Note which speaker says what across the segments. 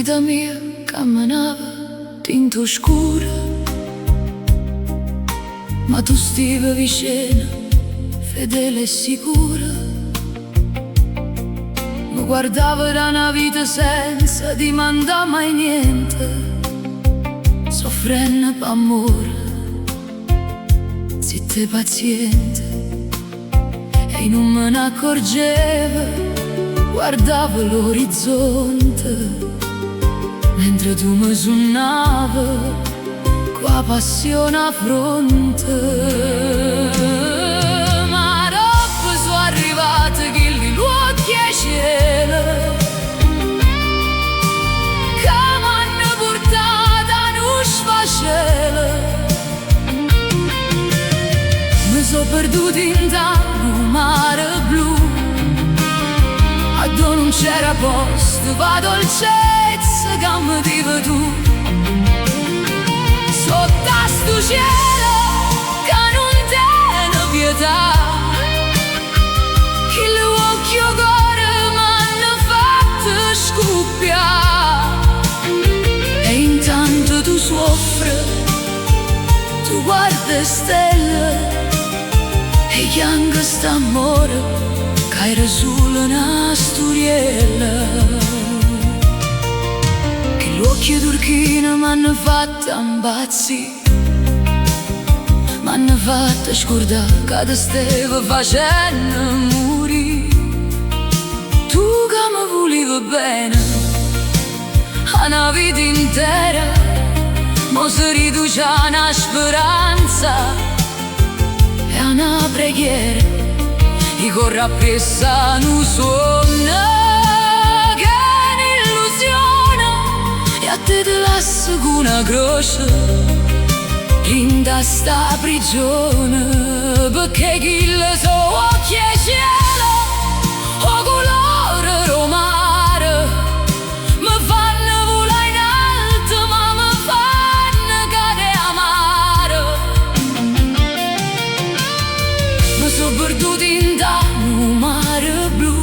Speaker 1: vita mia camminava tinto scura, ma tu stivi vicino, fedele e sicura. Mi guardavo da una vita senza dimandare mai niente, soffrendo per amore, zitta e paziente. E non me ne accorgevo, guardavo l'orizzonte, mentre tu mi suonavi con la passione a fronte. Ma dopo sono arrivati quelli luoghi e cielo che m'hanno portato a un sfascello. Mi sono perduto in un mare blu, a dove non c'era posto per dolcezza che mi divi tu. Sotto a sto cielo che non tiene pietà, che gli occhi e cuore m'hanno fatto scoppiare. E intanto tu soffri, tu guardi stelle e piangi st'amore che era solo una storiella. Che gli occhi turchini m'hanno fatto impazzire, m'hanno fatto scordare che ti stavi facendo morire. Tu che mi volevi bene una vita intera, mo si riduce a una speranza e a una preghiera, e corre appresso a un sogno che è un'illusione. E a te ti lascio con una croce in sta prigione, perché chi le so occhi e cielo o colore romare mi fanno volare in alto, ma mi fanno cadere amare. Mi sono perduto in un mare blu,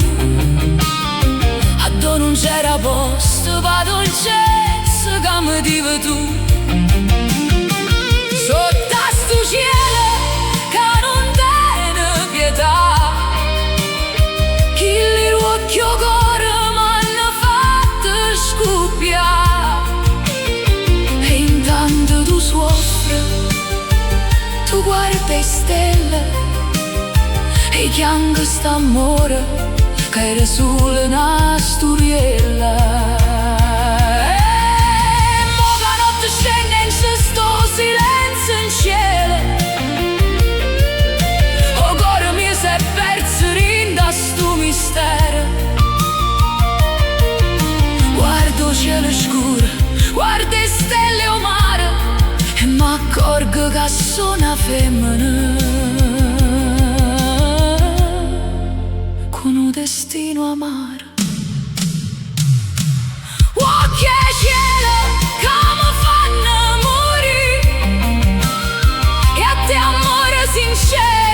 Speaker 1: a dove non c'era posto per dolcezza che mi divi tu. Sotto a sto cielo che non tiene pietà, che gli occhi e cuore m'hanno fatto scoppiare. E intanto tu soffri, tu guardi stelle e piangi st'amore che era solo una storiella. E mo che notte scende in sto silenzio in cielo, o cuore mio si è perso in sto mistero. Guardo cielo scuro, guardo stelle o mare, e m'accorgo che sono una femmina con un destino amaro. Occhi e cielo che mi fanno morire, e a te amore sincero